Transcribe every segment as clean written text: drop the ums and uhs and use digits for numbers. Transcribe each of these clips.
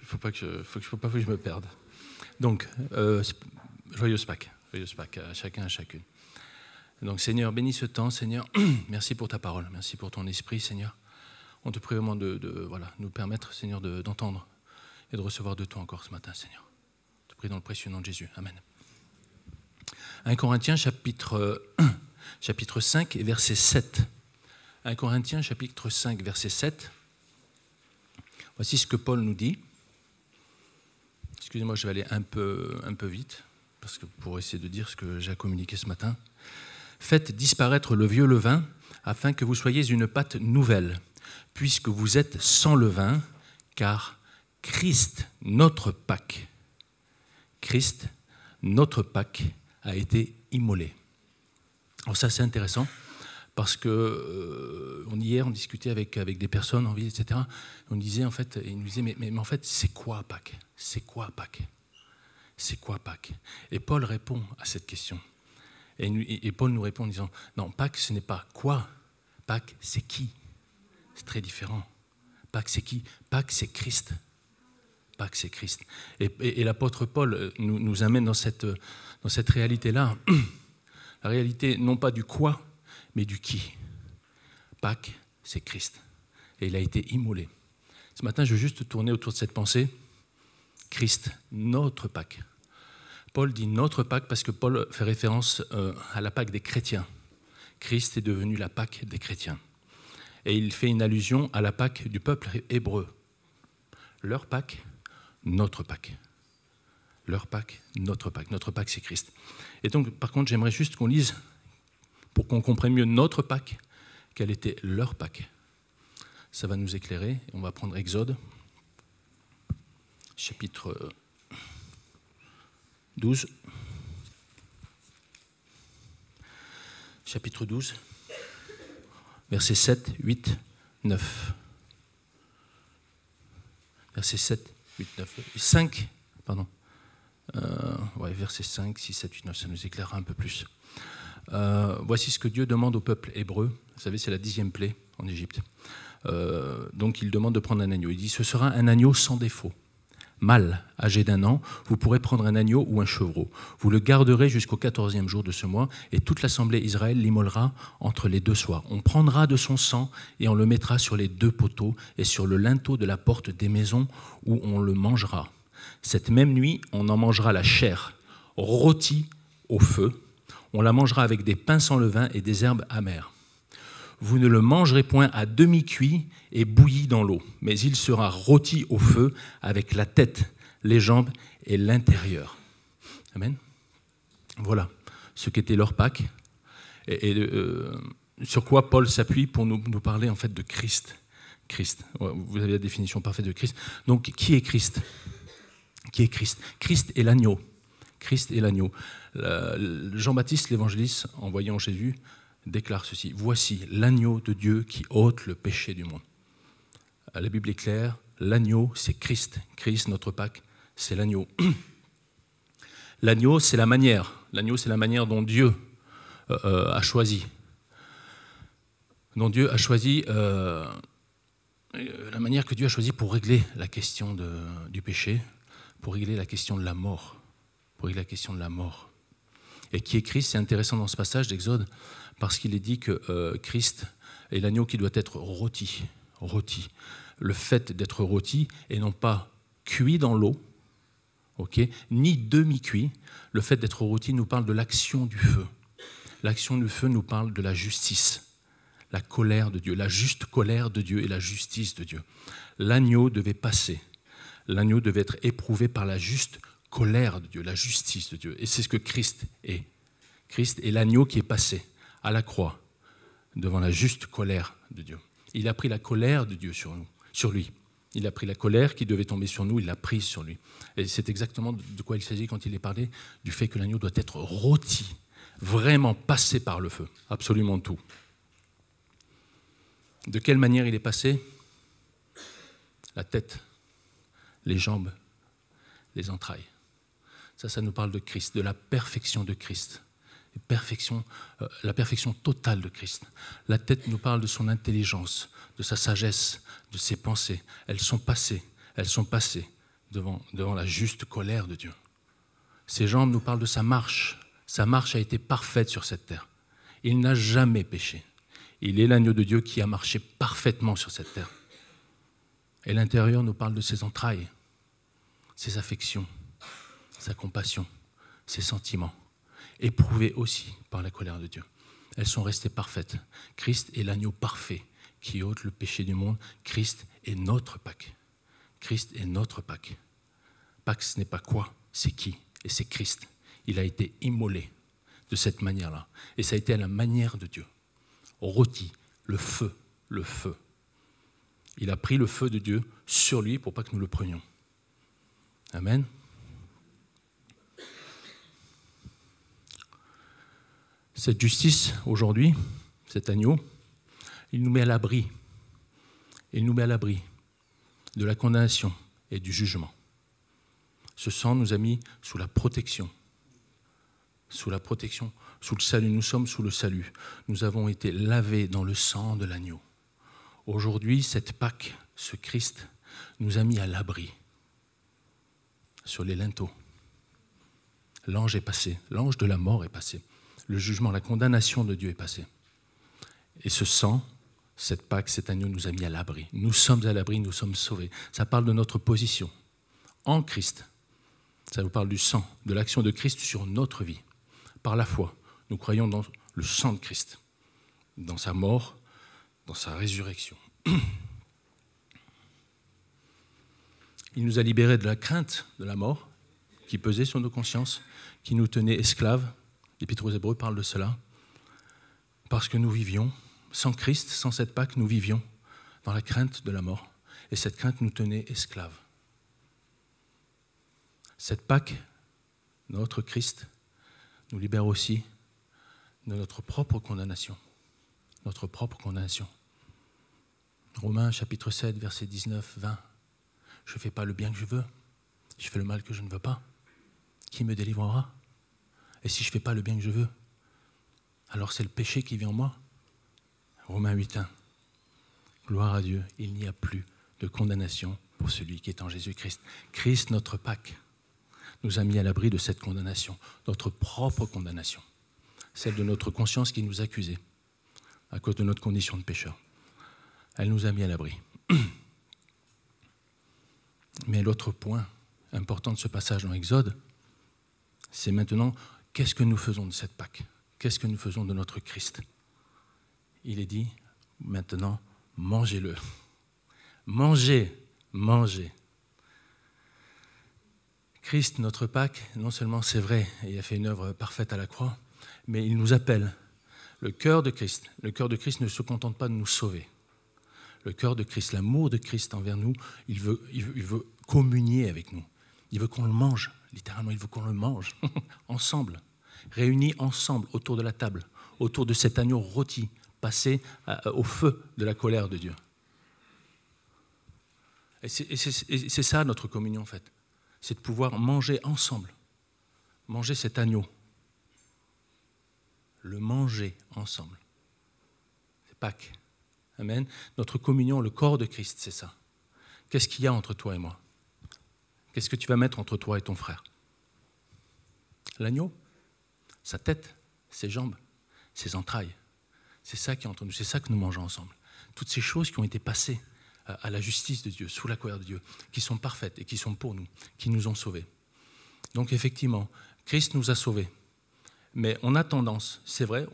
faut pas que je me perde. Donc, joyeuse Pâques à chacun, à chacune. Donc, Seigneur, bénis ce temps, Seigneur. Merci pour ta parole, merci pour ton esprit, Seigneur. On te prie vraiment de nous permettre, Seigneur, d'entendre et de recevoir de toi encore ce matin, Seigneur. Je te prie dans le précieux nom de Jésus. Amen. 1 Corinthiens, chapitre 5 et verset 7. 1 Corinthiens, chapitre 5, verset 7. Voici ce que Paul nous dit. Excusez-moi, je vais aller un peu vite, parce que pour essayer de dire ce que j'ai communiqué ce matin. Faites disparaître le vieux levain, afin que vous soyez une pâte nouvelle, puisque vous êtes sans levain, car Christ, notre Pâques, a été immolé. Alors ça, c'est intéressant, parce que hier, on discutait avec des personnes en ville, etc. On disait, en fait, ils nous disaient, mais en fait, c'est quoi Pâques ? C'est quoi Pâques ? C'est quoi Pâques ? Et Paul répond à cette question. Et Paul nous répond en disant, non, Pâques, ce n'est pas quoi ? Pâques, c'est qui ? C'est très différent. Pâques, c'est qui ? Pâques, c'est Christ. Pâques, c'est Christ. Et l'apôtre Paul nous amène dans cette réalité-là. La réalité, non pas du quoi, mais du qui. Pâques, c'est Christ. Et il a été immolé. Ce matin, je veux juste tourner autour de cette pensée. Christ, notre Pâques. Paul dit notre Pâques parce que Paul fait référence à la Pâques des chrétiens. Christ est devenu la Pâques des chrétiens. Et il fait une allusion à la Pâques du peuple hébreu. Leur Pâques, notre Pâques. Leur Pâques, notre Pâques. Notre Pâques, c'est Christ. Et donc, par contre, j'aimerais juste qu'on lise, pour qu'on comprenne mieux notre Pâques, quelle était leur Pâques. Ça va nous éclairer. On va prendre Exode, chapitre 12. Chapitre 12, versets 7, 8, 9. Versets 7, 8, 9. 5, pardon. Versets 5, 6, 7, 8, 9, ça nous éclairera un peu plus. Voici ce que Dieu demande au peuple hébreu. Vous savez, c'est la 10e plaie en Égypte. Donc, il demande de prendre un agneau. Il dit, ce sera un agneau sans défaut. Mâle, âgé d'1 an, vous pourrez prendre un agneau ou un chevreau. Vous le garderez jusqu'au 14e jour de ce mois, et toute l'assemblée Israël l'immolera entre les 2 soirs. On prendra de son sang et on le mettra sur les 2 poteaux et sur le linteau de la porte des maisons où on le mangera. Cette même nuit, on en mangera la chair rôtie au feu. On la mangera avec des pains sans levain et des herbes amères. Vous ne le mangerez point à demi-cuit et bouilli dans l'eau, mais il sera rôti au feu avec la tête, les jambes et l'intérieur. Amen. Voilà ce qu'était leur Pâques et sur quoi Paul s'appuie pour nous parler en fait de Christ. Christ. Vous avez la définition parfaite de Christ. Donc, qui est Christ ? Qui est Christ ? Christ est l'agneau. Christ est l'agneau. Jean-Baptiste, l'évangéliste, en voyant Jésus, déclare ceci. Voici l'agneau de Dieu qui ôte le péché du monde. La Bible est claire. L'agneau, c'est Christ. Christ, notre Pâques, c'est l'agneau. L'agneau, c'est la manière. L'agneau, c'est la manière dont Dieu a choisi. Dont Dieu a choisi, la manière que Dieu a choisi pour régler la question du péché, pour régler la question de la mort. Pour régler la question de la mort. Et qui est Christ ? C'est intéressant dans ce passage d'Exode, parce qu'il est dit que Christ est l'agneau qui doit être rôti. Le fait d'être rôti, et non pas cuit dans l'eau, ni demi-cuit, le fait d'être rôti nous parle de l'action du feu. L'action du feu nous parle de la justice, la colère de Dieu, la juste colère de Dieu et la justice de Dieu. L'agneau devait passer, l'agneau devait être éprouvé par la juste colère de Dieu, la justice de Dieu. Et c'est ce que Christ est. Christ est l'agneau qui est passé à la croix devant la juste colère de Dieu. Il a pris la colère de Dieu sur lui. Il a pris la colère qui devait tomber sur nous, il l'a prise sur lui. Et c'est exactement de quoi il s'agit quand il est parlé du fait que l'agneau doit être rôti, vraiment passé par le feu, absolument tout. De quelle manière il est passé ? La tête, les jambes, les entrailles. Ça nous parle de Christ, de la perfection de Christ. la perfection totale de Christ. La tête nous parle de son intelligence, de sa sagesse, de ses pensées. Elles sont passées devant la juste colère de Dieu. Ses jambes nous parlent de sa marche. Sa marche a été parfaite sur cette terre. Il n'a jamais péché. Il est l'agneau de Dieu qui a marché parfaitement sur cette terre. Et l'intérieur nous parle de ses entrailles, ses affections, sa compassion, ses sentiments, éprouvés aussi par la colère de Dieu. Elles sont restées parfaites. Christ est l'agneau parfait qui ôte le péché du monde. Christ est notre Pâques. Christ est notre Pâques. Pâques, ce n'est pas quoi, c'est qui, et c'est Christ. Il a été immolé de cette manière-là. Et ça a été à la manière de Dieu. Rôti, le feu. Il a pris le feu de Dieu sur lui pour pas que nous le prenions. Amen. Cette justice, aujourd'hui, cet agneau, il nous met à l'abri. Il nous met à l'abri de la condamnation et du jugement. Ce sang nous a mis sous la protection. Sous la protection, sous le salut. Nous sommes sous le salut. Nous avons été lavés dans le sang de l'agneau. Aujourd'hui, cette Pâque, ce Christ, nous a mis à l'abri sur les linteaux. L'ange est passé, l'ange de la mort est passé. Le jugement, la condamnation de Dieu est passée. Et ce sang, cette Pâque, cet agneau nous a mis à l'abri. Nous sommes à l'abri, nous sommes sauvés. Ça parle de notre position en Christ. Ça nous parle du sang, de l'action de Christ sur notre vie. Par la foi, nous croyons dans le sang de Christ, dans sa mort, dans sa résurrection. Il nous a libérés de la crainte de la mort qui pesait sur nos consciences, qui nous tenait esclaves. L'Épître aux Hébreux parle de cela. Parce que nous vivions, sans Christ, sans cette Pâque, nous vivions dans la crainte de la mort. Et cette crainte nous tenait esclaves. Cette Pâque, notre Christ, nous libère aussi de notre propre condamnation. Notre propre condamnation. Romains chapitre 7, versets 19, 20. Je ne fais pas le bien que je veux, je fais le mal que je ne veux pas. Qui me délivrera? Et si je ne fais pas le bien que je veux, alors c'est le péché qui vit en moi. Romains 8, 1. Gloire à Dieu, il n'y a plus de condamnation pour celui qui est en Jésus-Christ. Christ, notre Pâque, nous a mis à l'abri de cette condamnation, notre propre condamnation, celle de notre conscience qui nous accusait à cause de notre condition de pécheur. Elle nous a mis à l'abri. Mais l'autre point important de ce passage dans Exode, c'est maintenant, qu'est-ce que nous faisons de cette Pâque? Qu'est-ce que nous faisons de notre Christ? Il est dit, maintenant, mangez-le. Mangez, mangez. Christ, notre Pâque, non seulement c'est vrai, et il a fait une œuvre parfaite à la croix, mais il nous appelle. Le cœur de Christ ne se contente pas de nous sauver. Le cœur de Christ, l'amour de Christ envers nous, il veut communier avec nous. Il veut qu'on le mange, littéralement, il veut qu'on le mange ensemble, réunis ensemble autour de la table, autour de cet agneau rôti, passé au feu de la colère de Dieu. Et c'est ça notre communion en fait, c'est de pouvoir manger ensemble, manger cet agneau, le manger ensemble. C'est Pâques. Amen. Notre communion, le corps de Christ, c'est ça. Qu'est-ce qu'il y a entre toi et moi? Qu'est-ce que tu vas mettre entre toi et ton frère? L'agneau, sa tête, ses jambes, ses entrailles. C'est ça qui est entre nous, c'est ça que nous mangeons ensemble. Toutes ces choses qui ont été passées à la justice de Dieu, sous la colère de Dieu, qui sont parfaites et qui sont pour nous, qui nous ont sauvés. Donc effectivement, Christ nous a sauvés. Mais on a tendance, c'est vrai,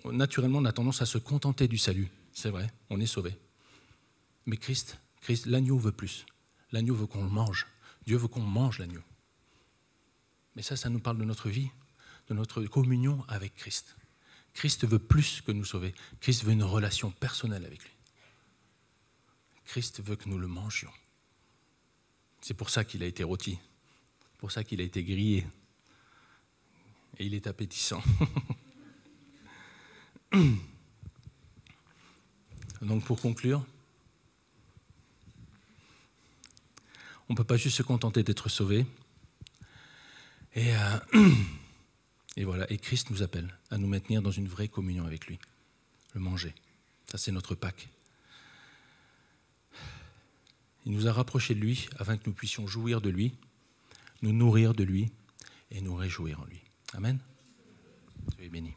naturellement on a tendance à se contenter du salut. C'est vrai, on est sauvés. Mais Christ, l'agneau veut plus. L'agneau veut qu'on le mange. Dieu veut qu'on mange l'agneau. Mais ça nous parle de notre vie, de notre communion avec Christ. Christ veut plus que nous sauver. Christ veut une relation personnelle avec lui. Christ veut que nous le mangions. C'est pour ça qu'il a été rôti. C'est pour ça qu'il a été grillé. Et il est appétissant. Donc pour conclure, on ne peut pas juste se contenter d'être sauvé. Et Et voilà, et Christ nous appelle à nous maintenir dans une vraie communion avec lui, le manger. Ça, c'est notre Pâques. Il nous a rapprochés de lui afin que nous puissions jouir de lui, nous nourrir de lui et nous réjouir en lui. Amen. Soyez bénis.